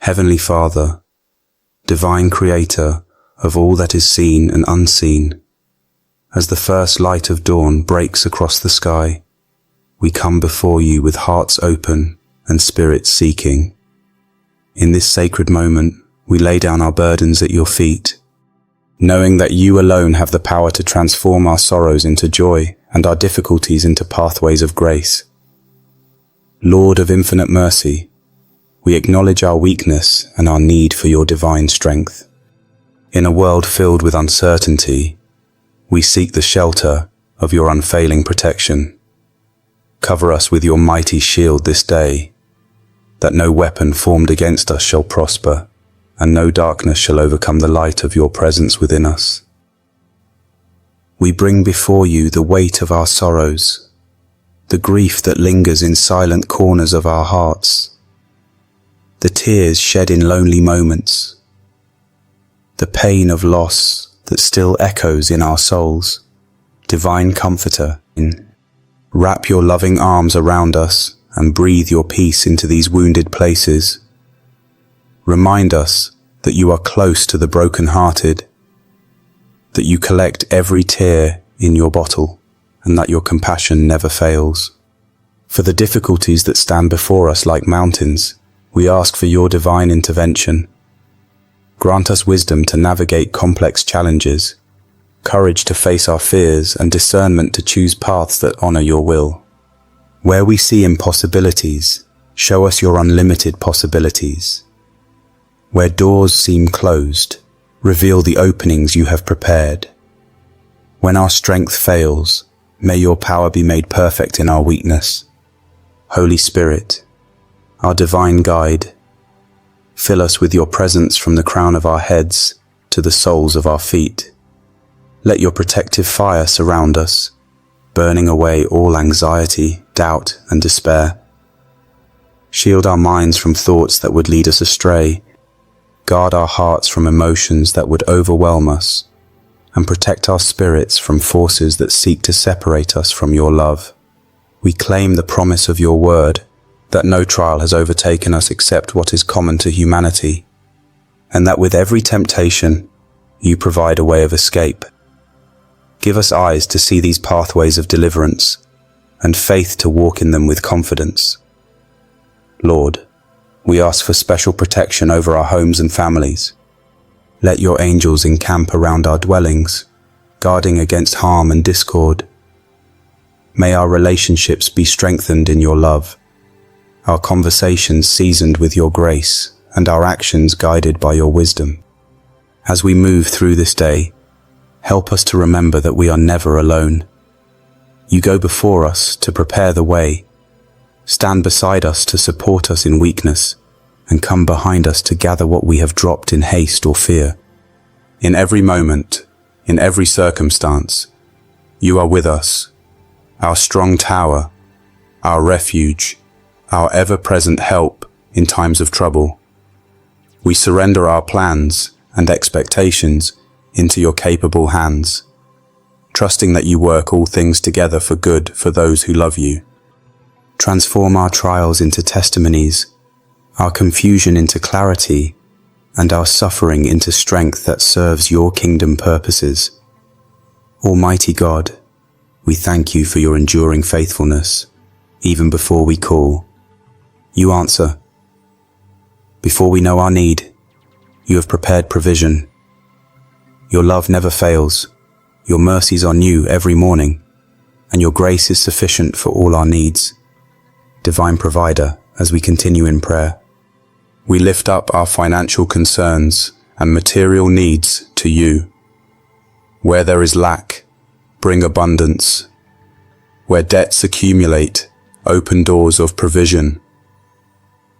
Heavenly Father, divine Creator of all that is seen and unseen, as the first light of dawn breaks across the sky, we come before you with hearts open and spirits seeking. In this sacred moment, we lay down our burdens at your feet, knowing that you alone have the power to transform our sorrows into joy and our difficulties into pathways of grace. Lord of infinite mercy, we acknowledge our weakness and our need for your divine strength. In a world filled with uncertainty, we seek the shelter of your unfailing protection. Cover us with your mighty shield this day, that no weapon formed against us shall prosper, and no darkness shall overcome the light of your presence within us. We bring before you the weight of our sorrows, the grief that lingers in silent corners of our hearts, the tears shed in lonely moments, the pain of loss that still echoes in our souls. Divine Comforter, wrap your loving arms around us and breathe your peace into these wounded places. Remind us that you are close to the broken-hearted, that you collect every tear in your bottle, and that your compassion never fails. For the difficulties that stand before us like mountains, we ask for your divine intervention. Grant us wisdom to navigate complex challenges, courage to face our fears, and discernment to choose paths that honor your will. Where we see impossibilities, show us your unlimited possibilities. Where doors seem closed, reveal the openings you have prepared. When our strength fails, may your power be made perfect in our weakness. Holy Spirit, our divine guide, fill us with your presence from the crown of our heads to the soles of our feet. Let your protective fire surround us, burning away all anxiety, doubt, and despair. Shield our minds from thoughts that would lead us astray, guard our hearts from emotions that would overwhelm us, and protect our spirits from forces that seek to separate us from your love. We claim the promise of your word, that no trial has overtaken us except what is common to humanity, and that with every temptation, you provide a way of escape. Give us eyes to see these pathways of deliverance, and faith to walk in them with confidence. Lord, we ask for special protection over our homes and families. Let your angels encamp around our dwellings, guarding against harm and discord. May our relationships be strengthened in your love, our conversations seasoned with your grace, and our actions guided by your wisdom. As we move through this day, help us to remember that we are never alone. You go before us to prepare the way, stand beside us to support us in weakness, and come behind us to gather what we have dropped in haste or fear. In every moment, in every circumstance, you are with us, our strong tower, our refuge, our ever-present help in times of trouble. We surrender our plans and expectations into your capable hands, trusting that you work all things together for good for those who love you. Transform our trials into testimonies, our confusion into clarity, and our suffering into strength that serves your kingdom purposes. Almighty God, we thank you for your enduring faithfulness. Even before we call, you answer. Before we know our need, you have prepared provision. Your love never fails, your mercies are new every morning, and your grace is sufficient for all our needs. Divine Provider, as we continue in prayer, we lift up our financial concerns and material needs to you. Where there is lack, bring abundance. Where debts accumulate, open doors of provision.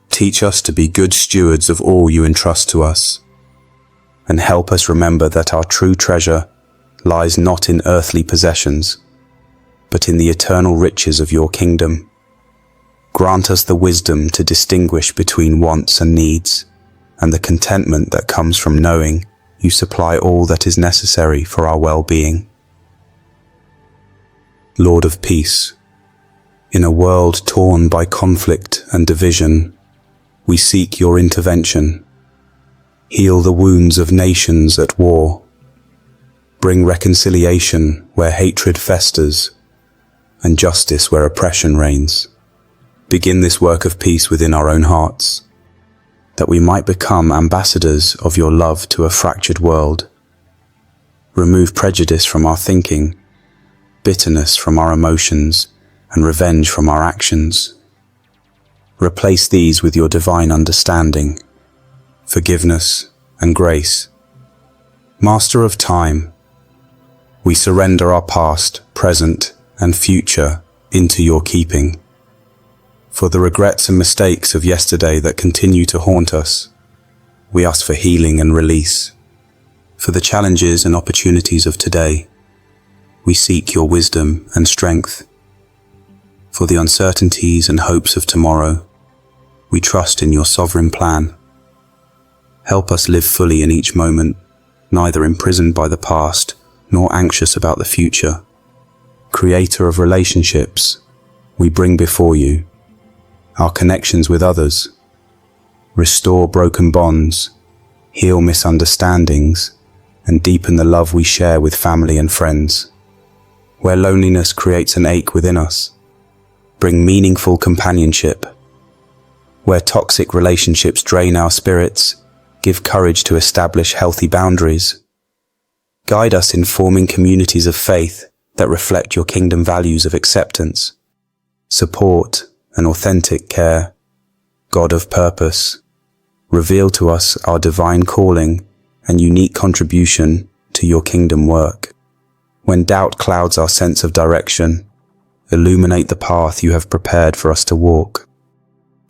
Teach us to be good stewards of all you entrust to us, and help us remember that our true treasure lies not in earthly possessions, but in the eternal riches of your kingdom. Grant us the wisdom to distinguish between wants and needs, and the contentment that comes from knowing you supply all that is necessary for our well-being. Lord of peace, in a world torn by conflict and division, we seek your intervention. Heal the wounds of nations at war. Bring reconciliation where hatred festers, and justice where oppression reigns. Begin this work of peace within our own hearts, that we might become ambassadors of your love to a fractured world. Remove prejudice from our thinking, bitterness from our emotions, and revenge from our actions. Replace these with your divine understanding, forgiveness, and grace. Master of time, we surrender our past, present, and future into your keeping. For the regrets and mistakes of yesterday that continue to haunt us, we ask for healing and release. For the challenges and opportunities of today, we seek your wisdom and strength. For the uncertainties and hopes of tomorrow, we trust in your sovereign plan. Help us live fully in each moment, neither imprisoned by the past nor anxious about the future. Creator of relationships, we bring before you our connections with others. Restore broken bonds, heal misunderstandings, and deepen the love we share with family and friends. Where loneliness creates an ache within us, bring meaningful companionship. Where toxic relationships drain our spirits, give courage to establish healthy boundaries. Guide us in forming communities of faith that reflect your kingdom values of acceptance, support, and authentic care. God of purpose, reveal to us our divine calling and unique contribution to your kingdom work. When doubt clouds our sense of direction, illuminate the path you have prepared for us to walk.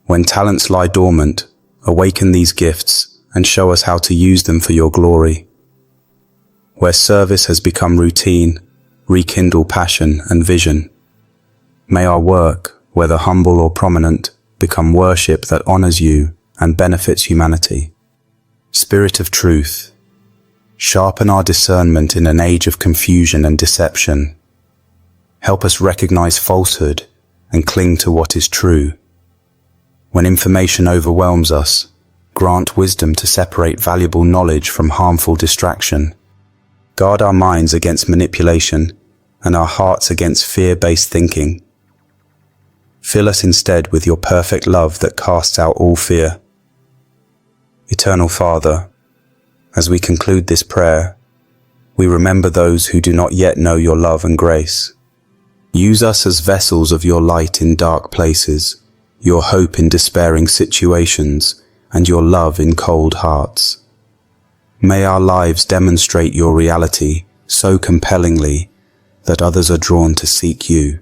When talents lie dormant, awaken these gifts and show us how to use them for your glory. Where service has become routine, rekindle passion and vision. May our work, whether humble or prominent, become worship that honors you and benefits humanity. Spirit of truth, sharpen our discernment in an age of confusion and deception. Help us recognize falsehood and cling to what is true. When information overwhelms us, grant wisdom to separate valuable knowledge from harmful distraction. Guard our minds against manipulation and our hearts against fear-based thinking. Fill us instead with your perfect love that casts out all fear. Eternal Father, as we conclude this prayer, we remember those who do not yet know your love and grace. Use us as vessels of your light in dark places, your hope in despairing situations, and your love in cold hearts. May our lives demonstrate your reality so compellingly that others are drawn to seek you.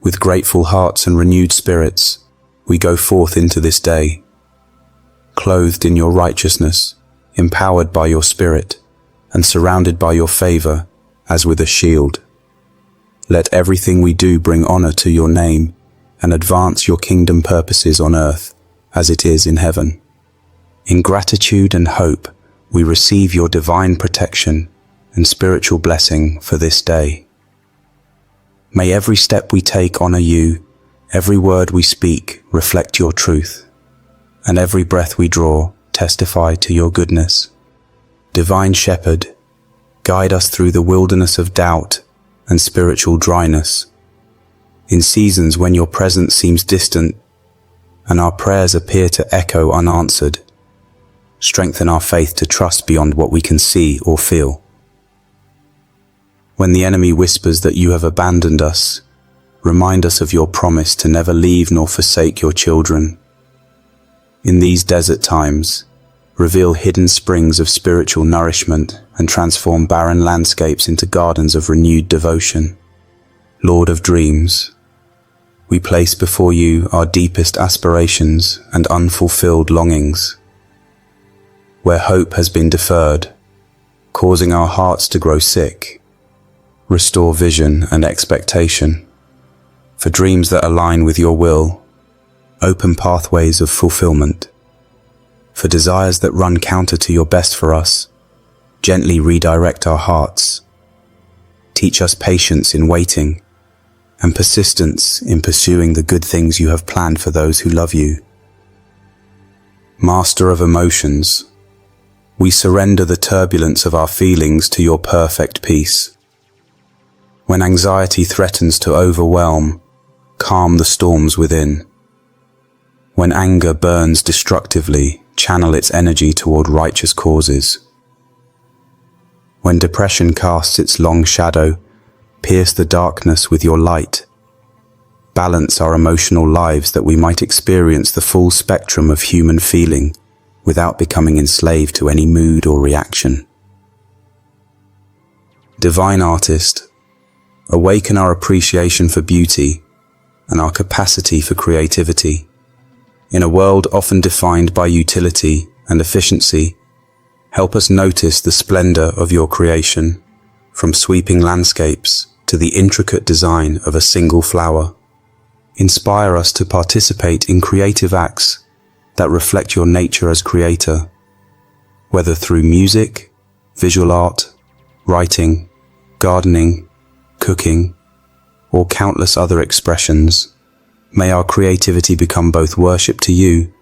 With grateful hearts and renewed spirits, we go forth into this day, clothed in your righteousness, empowered by your Spirit, and surrounded by your favor as with a shield. Let everything we do bring honor to your name and advance your kingdom purposes on earth as it is in heaven. In gratitude and hope, we receive your divine protection and spiritual blessing for this day. May every step we take honor you, every word we speak reflect your truth, and every breath we draw testify to your goodness. Divine Shepherd, guide us through the wilderness of doubt and spiritual dryness. In seasons when your presence seems distant and our prayers appear to echo unanswered, strengthen our faith to trust beyond what we can see or feel. When the enemy whispers that you have abandoned us, remind us of your promise to never leave nor forsake your children. In these desert times, reveal hidden springs of spiritual nourishment and transform barren landscapes into gardens of renewed devotion. Lord of dreams, we place before you our deepest aspirations and unfulfilled longings. Where hope has been deferred, causing our hearts to grow sick, restore vision and expectation. For dreams that align with your will, open pathways of fulfillment. For desires that run counter to your best for us, gently redirect our hearts. Teach us patience in waiting and persistence in pursuing the good things you have planned for those who love you. Master of emotions, we surrender the turbulence of our feelings to your perfect peace. When anxiety threatens to overwhelm, calm the storms within. When anger burns destructively, channel its energy toward righteous causes. When depression casts its long shadow, pierce the darkness with your light. Balance our emotional lives that we might experience the full spectrum of human feeling without becoming enslaved to any mood or reaction. Divine Artist, awaken our appreciation for beauty and our capacity for creativity. In a world often defined by utility and efficiency, help us notice the splendor of your creation, from sweeping landscapes to the intricate design of a single flower. Inspire us to participate in creative acts that reflect your nature as creator, whether through music, visual art, writing, gardening, cooking, or countless other expressions. May our creativity become both worship to you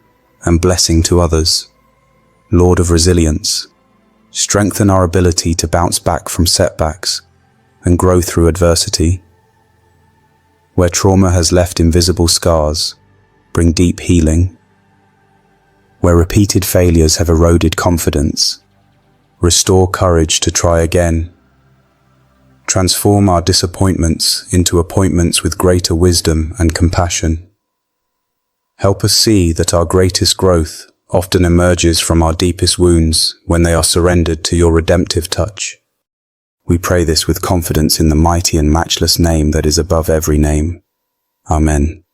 and blessing to others. Lord of resilience, strengthen our ability to bounce back from setbacks and grow through adversity. Where trauma has left invisible scars, bring deep healing. Where repeated failures have eroded confidence, restore courage to try again. Transform our disappointments into appointments with greater wisdom and compassion. Help us see that our greatest growth often emerges from our deepest wounds when they are surrendered to your redemptive touch. We pray this with confidence in the mighty and matchless name that is above every name. Amen.